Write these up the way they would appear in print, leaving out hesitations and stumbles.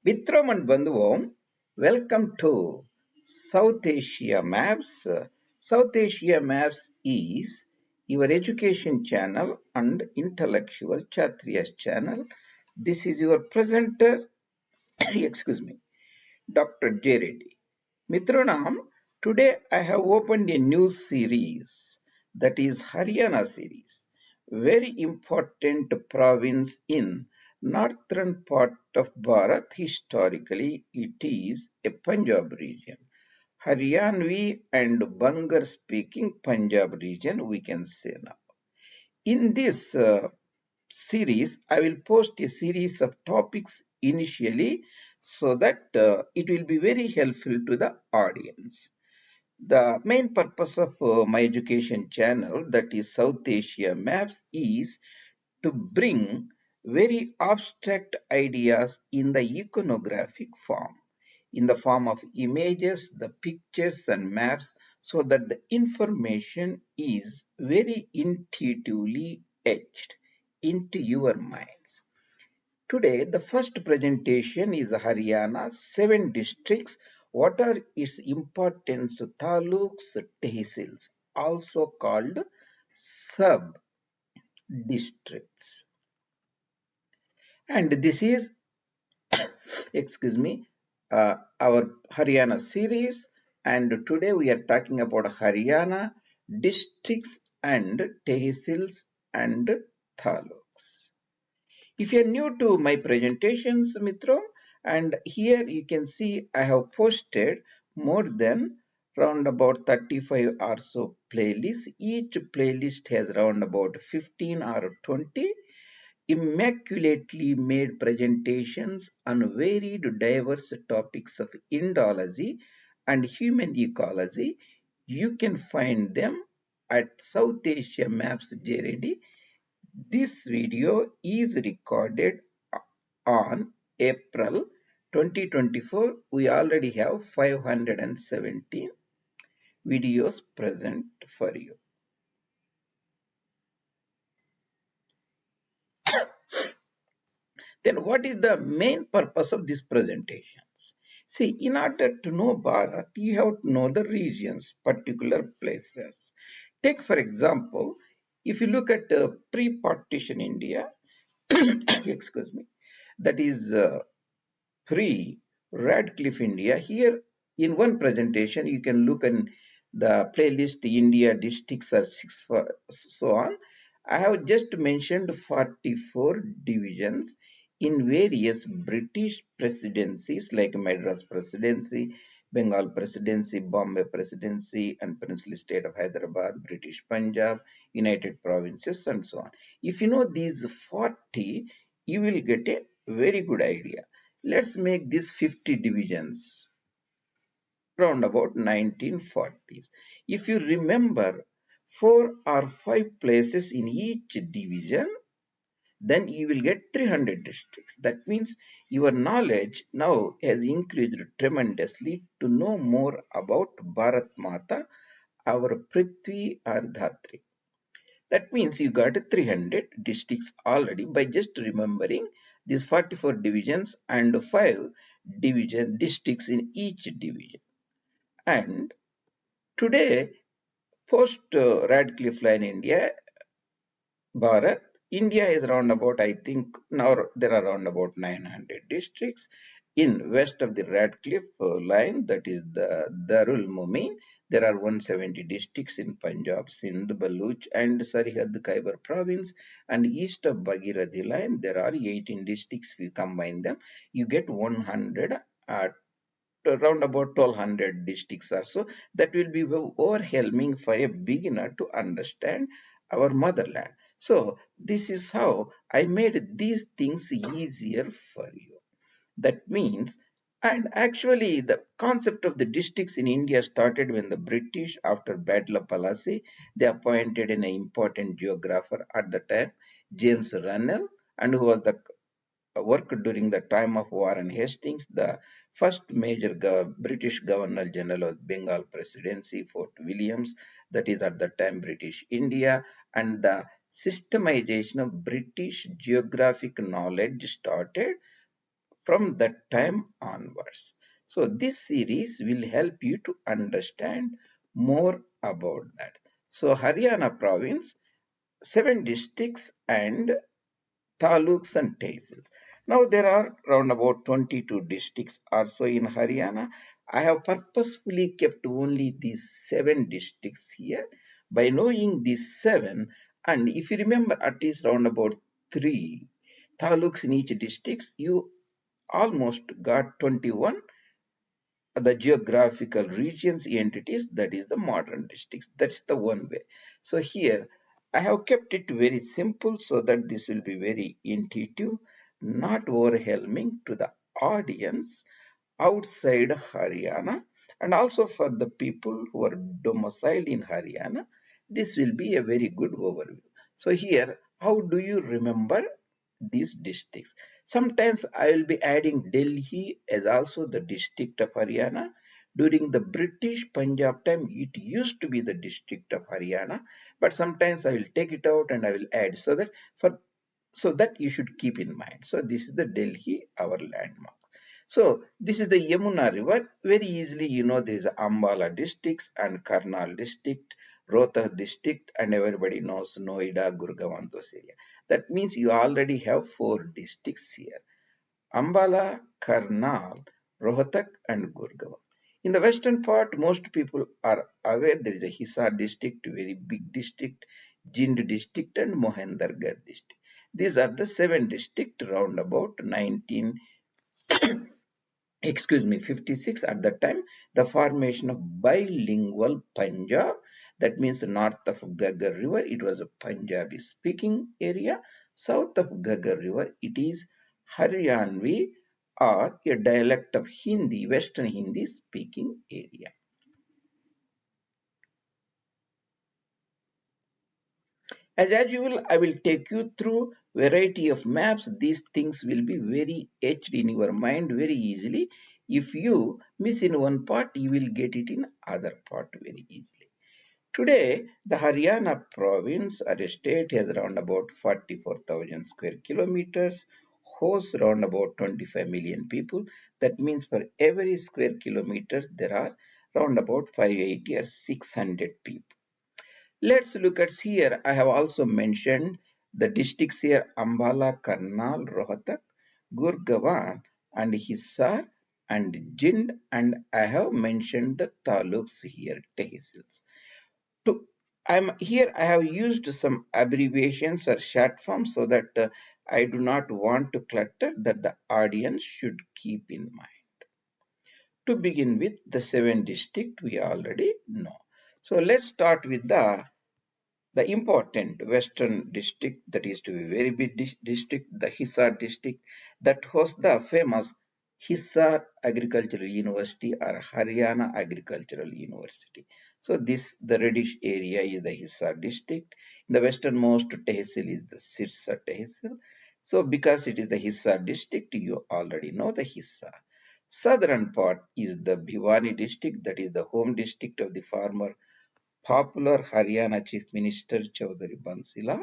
Mitram and Bandhuvam, welcome to South Asia Maps. South Asia Maps is your education channel and intellectual Chatriya's channel. This is your presenter, excuse me, Dr. J. Reddy. Mitronam, today I have opened a new series, that is Haryana series, very important province in northern part of Bharat. Historically, it is a Punjab region. Haryanvi and Bangar speaking Punjab region, we can say now. In this series, I will post a series of topics initially so that it will be very helpful to the audience. The main purpose of my education channel, that is South Asia Maps, is to bring very abstract ideas in the iconographic form, in the form of images, the pictures and maps, so that the information is very intuitively etched into your minds. Today, the first presentation is Haryana, 7 districts. What are its importance? Taluks, Tehsils, also called sub-districts. And this is, excuse me, our Haryana series. And today we are talking about Haryana districts and Tehsils and Taluks. If you are new to my presentations, Mitro, and here you can see I have posted more than round about 35 or so playlists. Each playlist has round about 15 or 20 immaculately made presentations on varied diverse topics of Indology and human ecology. You can find them at South Asia Maps JRD. This video is recorded on April 2024. We already have 517 videos present for you. Then what is the main purpose of these presentations? See, in order to know Bharat, you have to know the regions, particular places. Take for example, if you look at pre-partition India, excuse me, that is pre-Radcliffe India. Here in one presentation, you can look in the playlist India districts are 6 for so on. I have just mentioned 44 divisions in various British presidencies like Madras Presidency, Bengal Presidency, Bombay Presidency, and Princely State of Hyderabad, British Punjab, United Provinces, and so on. If you know these 40, you will get a very good idea. Let's make this 50 divisions round about 1940s. If you remember 4 or 5 places in each division, then you will get 300 districts. That means your knowledge now has increased tremendously to know more about Bharat Mata, our Prithvi or Dhatri. That means you got 300 districts already by just remembering these 44 divisions and 5 division districts in each division. And today, post Radcliffe Line India, Bharat, India is around about, I think, now there are around about 900 districts. In west of the Radcliffe line, that is the Darul Mumin, there are 170 districts in Punjab, Sindh, Baluch, and Sarihad Khyber province. And east of Bhagirathi line, there are 18 districts. We combine them, you get 100. Around about 1200 districts or so. That will be overwhelming for a beginner to understand our motherland. So this is how I made these things easier for you. That means, and actually the concept of the districts in India started when the British, after Battle of Plassey, they appointed an important geographer at the time, James Runnell, and who was the worked during the time of Warren Hastings, the first major British Governor General of Bengal Presidency, Fort Williams, that is at the time British India, and the systemization of British geographic knowledge started from that time onwards. So this series will help you to understand more about that. So Haryana province, 7 districts and Taluks and Tehsils. Now there are around about 22 districts also in Haryana. I have purposefully kept only these 7 districts here. By knowing these seven, and if you remember at least around about 3 taluks in each district, you almost got 21 the geographical regions entities, that is the modern districts. That's the one way. So here I have kept it very simple so that this will be very intuitive, not overwhelming to the audience outside Haryana, and also for the people who are domiciled in Haryana. This will be a very good overview. So here, how do you remember these districts? Sometimes I will be adding Delhi as also the district of Haryana. During the British Punjab time, it used to be the district of Haryana, but sometimes I will take it out and I will add so that you should keep in mind. So this is the Delhi, our landmark. So this is the Yamuna River. Very easily, there is Ambala districts and Karnal district, Rohtak district, and everybody knows Noida, GurGaon, those area. That means you already have 4 districts here: Ambala, Karnal, Rohtak, and GurGaon. In the western part, most people are aware there is a Hissar district, very big district, Jind district, and Mohender district. These are the 7 districts round about 56 at that time. The formation of bilingual Punjab, that means the north of Garh river it was a Punjabi speaking area, south of Garh river it is Haryanvi or a dialect of Hindi, western Hindi speaking area. As usual, I will take you through variety of maps. These things will be very etched in your mind very easily. If you miss in one part, you will get it in other part very easily. Today, the Haryana province or a state has around about 44,000 square kilometers, hosts around about 25 million people. That means for every square kilometers, there are around about 580 or 600 people. Let's look at here. I have also mentioned the districts here: Ambala, Karnal, Rohtak, GurGaon, and Hissar, and Jind, and I have mentioned the taluks here, Tehsils. To I'm here. I have used some abbreviations or short forms so that I do not want to clutter. That the audience should keep in mind. To begin with, the 7 district we already know. So let's start with the important western district, that is to be very big district, the Hissar district, that hosts the famous Hissar Agricultural University or Haryana Agricultural University. So this, the reddish area is the Hissar district. The westernmost tehsil is the Sirsa tehsil. So because it is the Hissar district, you already know the Hissar. Southern part is the Bhiwani district, that is the home district of the former popular Haryana Chief Minister Chaudhary Bansila,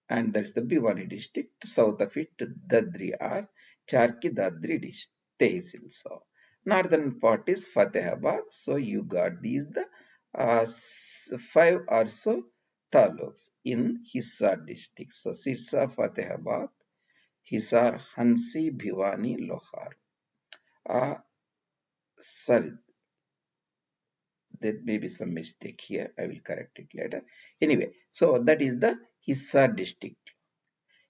and that's the Bhiwani district. South of it, Dadri or Charki Dadri district, Tehsil. So, northern part is Fatehabad. So, you got these the 5 or so taluks in Hissar district. So, Sirsa, Fatehabad, Hissar, Hansi, Bhiwani, Lohar. Sorry, there may be some mistake here. I will correct it later. Anyway, so that is the Hissar district.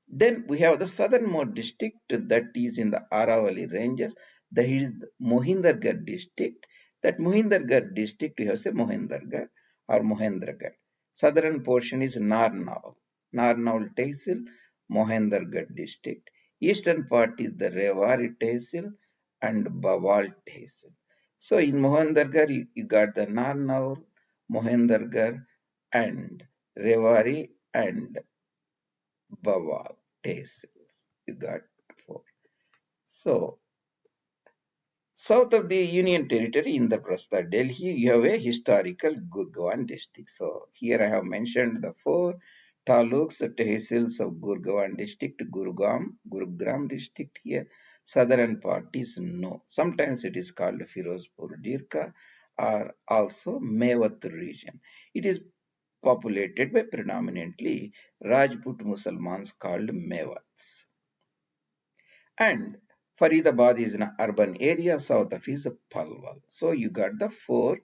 Then we have the southernmost district, that is in the Aravalli ranges. That is the Mohindergarh district. That Mohindergarh district, we have say Mohindergarh or Mohendragarh. Southern portion is Narnaul. Narnaul Tehsil, Mohendergarh district. Eastern part is the Rewari Tehsil and Bawal Tehsil. So in Mohendergarh, you got the Narnaul, Mohendergarh, and Rewari and Bawal Tehsils. You got 4. So south of the Union Territory in the Prastha Delhi, you have a historical GurGaon district. So here I have mentioned the 4 taluks, tehsils of GurGaon district, Gurugram district here, Southern part is no. Sometimes it is called Firozpur Dirka or also Mewat region. It is populated by predominantly Rajput Musalmans called Mewats. And Faridabad is an urban area, south of is Palwal. So you got the four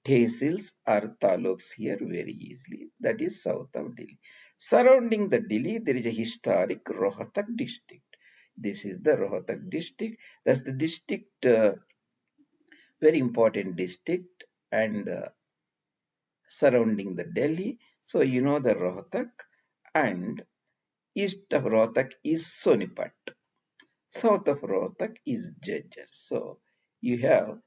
Tehsils or Taluks here very easily. That is south of Delhi. Surrounding the Delhi, there is a historic Rohtak district. This is the Rohtak district. That's the district, very important district, and surrounding the Delhi. So you know the Rohtak, and east of Rohtak is Sonipat. South of Rohtak is Jajjar. So you have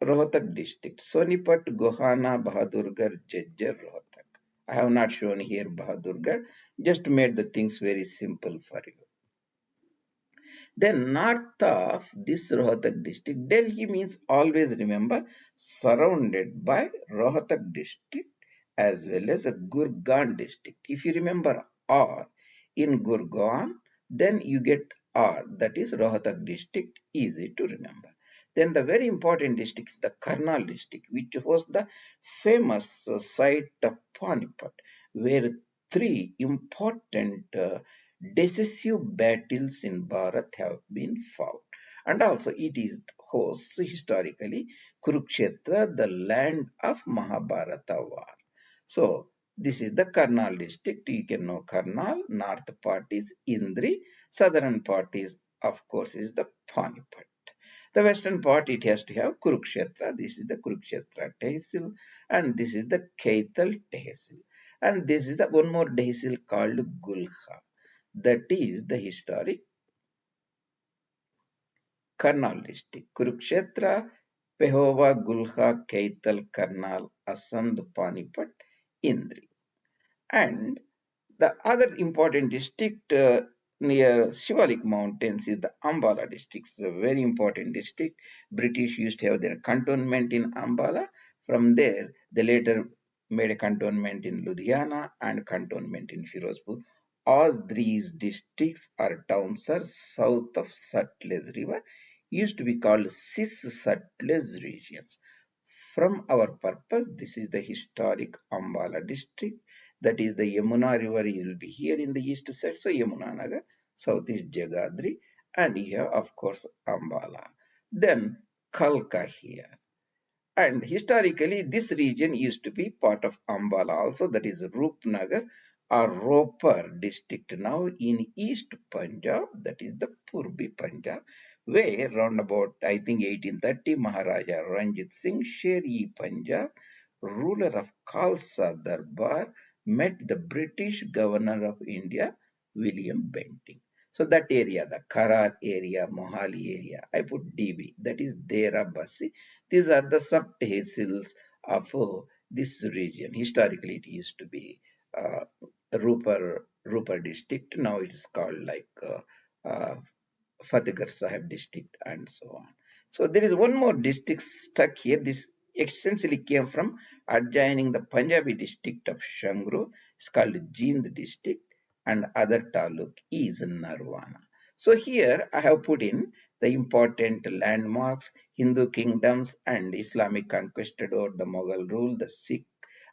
Rohtak district, Sonipat, Gohana, Bahadurgarh, Jajjar, Rohtak. I have not shown here Bahadurgarh, just made the things very simple for you. Then north of this Rohtak district, Delhi means always remember surrounded by Rohtak district as well as a GurGaon district. If you remember R in GurGaon, then you get R, that is Rohtak district, easy to remember. Then the very important district is the Karnal district, which was the famous site of Panipat, where three important decisive battles in Bharat have been fought. And also it is hosts historically Kurukshetra, the land of Mahabharata war. So this is the Karnal district. You can know Karnal. North part is Indri. Southern part is, of course, is the Panipat. The western part, it has to have Kurukshetra. This is the Kurukshetra Tehsil, and this is the Kaital Tehsil. And this is the one more Tehsil called Gulha. That is the historic Karnal district. Kurukshetra, Pehova, Gulha, Kaital, Karnal, Asand, Panipat, Indri. And the other important district near Shivalik Mountains is the Ambala district. It's a very important district. British used to have their cantonment in Ambala. From there, they later made a cantonment in Ludhiana and cantonment in Firozpur. All these districts or towns are south of Sutlej River, used to be called Cis Sutlej regions. From our purpose, this is the historic Ambala district. That is the Yamuna river will be here in the east side. So Yamuna Nagar, south is Jagadri, and here of course Ambala. Then Kalka here. And historically, this region used to be part of Ambala also, that is Rupnagar or Ropar district now in East Punjab, that is the Purbi Punjab, where round about, I think, 1830, Maharaja Ranjit Singh, Sher-e Punjab, ruler of Khalsa Darbar, met the British governor of India, William Bentinck. So that area, the Karar area, Mohali area, I put DB, that is Dera Basi. These are the sub-tehsils of this region. Historically, it used to be Rupar district. Now it is called like uh, Fatehgarh Sahib district and so on. So there is one more district stuck here. This essentially came from adjoining the Punjabi district of Shangru. It's called Jind district, and other taluk is Narwana. So here I have put in the important landmarks, Hindu kingdoms and Islamic conquistador, the Mughal rule, the Sikh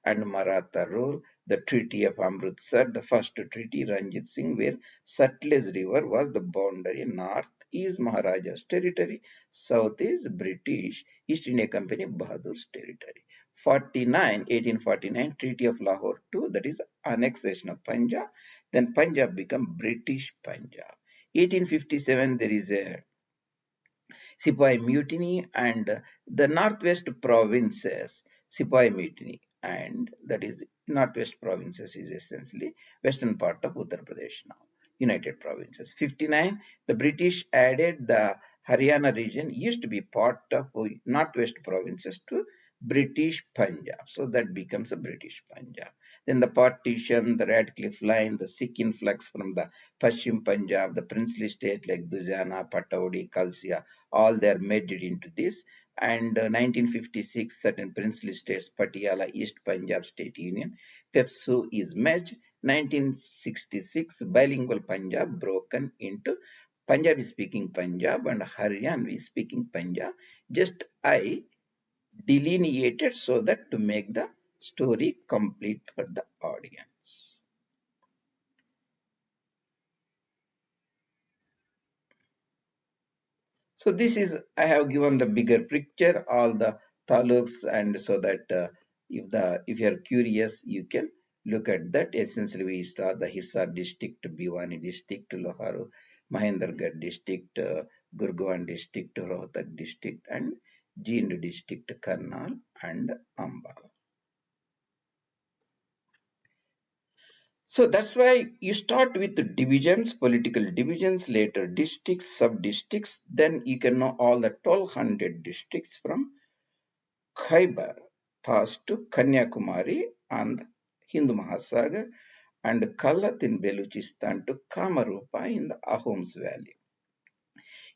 and Maratha rule, the Treaty of Amritsar, the first treaty, Ranjit Singh, where Sutlej River was the boundary. North is Maharaja's territory, south is British East India Company Bahadur's territory. 1849 Treaty of Lahore too, that is annexation of Punjab. Then Punjab become British Punjab. 1857 there is a Sepoy Mutiny, and the Northwest Provinces, Sepoy Mutiny, and that is Northwest Provinces is essentially western part of Uttar Pradesh now, United Provinces. 59, the British added the Haryana region, used to be part of Northwest Provinces, to British Punjab. So that becomes a British Punjab. Then the partition, the Radcliffe Line, the Sikh influx from the Pashchim Punjab, the princely state like Dujana, Pataudi, Kalsia, all they are merged into this. And 1956, certain princely states, Patiala, East Punjab State Union, Pepsu is merged. 1966, bilingual Punjab broken into Punjabi speaking Punjab and Haryanvi speaking Punjab. Just I delineated so that to make the story complete for the audience. So this is, I have given the bigger picture, all the taluks, and so that if you are curious, you can look at that. Essentially, we saw the Hissar district, Bhiwani district, Loharu, Mahendergarh district, GurGaon district, Rohtak district, and Jind district, Karnal and Ambala. So that's why you start with the divisions, political divisions, later districts, sub-districts, then you can know all the 1200 districts from Khyber past to Kanyakumari and Hindu Mahasagar and Kalat in Beluchistan to Kamarupa in the Ahoms Valley.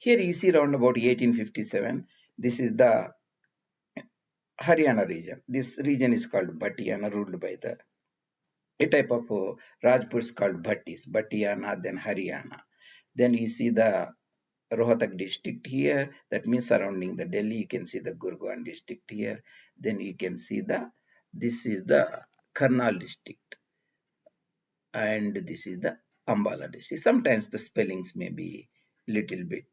Here you see around about 1857, this is the Haryana region. This region is called Bhattiana, ruled by the a type of Rajputs called Bhattis, Bhattiana, then Haryana. Then you see the Rohtak district here, that means surrounding the Delhi. You can see the GurGaon district here. Then you can see this is the Karnal district, and this is the Ambala district. Sometimes the spellings may be little bit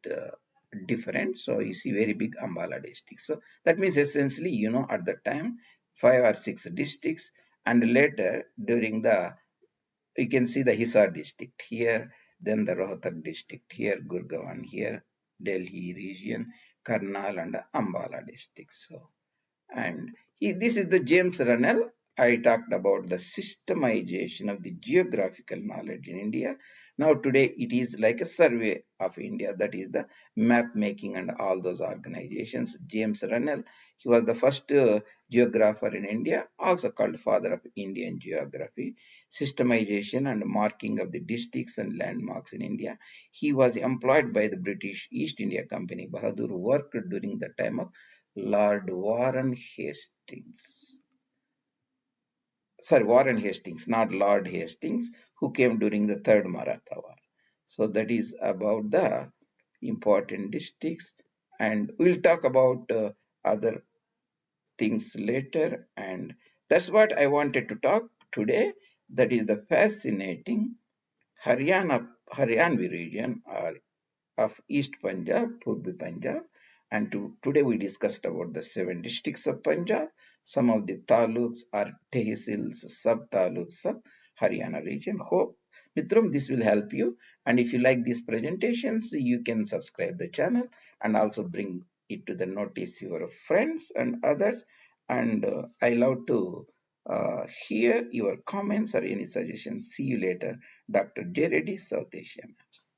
different. So you see very big Ambala district. So that means essentially, at the time, 5 or 6 districts, and later during the you can see the Hissar district here, then the Rohtak district here, Gurgaon here, Delhi region, Karnal and Ambala district. So, and this is the James Runnell. I talked about the systemization of the geographical knowledge in India. Now today it is like a survey of India, that is the map making and all those organizations. James Runnell, he was the first geographer in India, also called father of Indian geography. Systemization and marking of the districts and landmarks in India. He was employed by the British East India Company. Bahadur worked during the time of Lord Warren Hastings. Sorry, Warren Hastings, not Lord Hastings, who came during the Third Maratha War. So that is about the important districts, and we'll talk about other things later. And that's what I wanted to talk today. That is the fascinating Haryanvi region of East Punjab, Purbi Punjab. And today we discussed about the 7 districts of Punjab, some of the taluks or tehsils, sub-taluks of Haryana region. Hope, Mitrum, this will help you. And if you like these presentations, you can subscribe the channel and also bring it to the notice your friends and others. And I love to hear your comments or any suggestions. See you later. Dr. J. Reddy, South Asia Maps.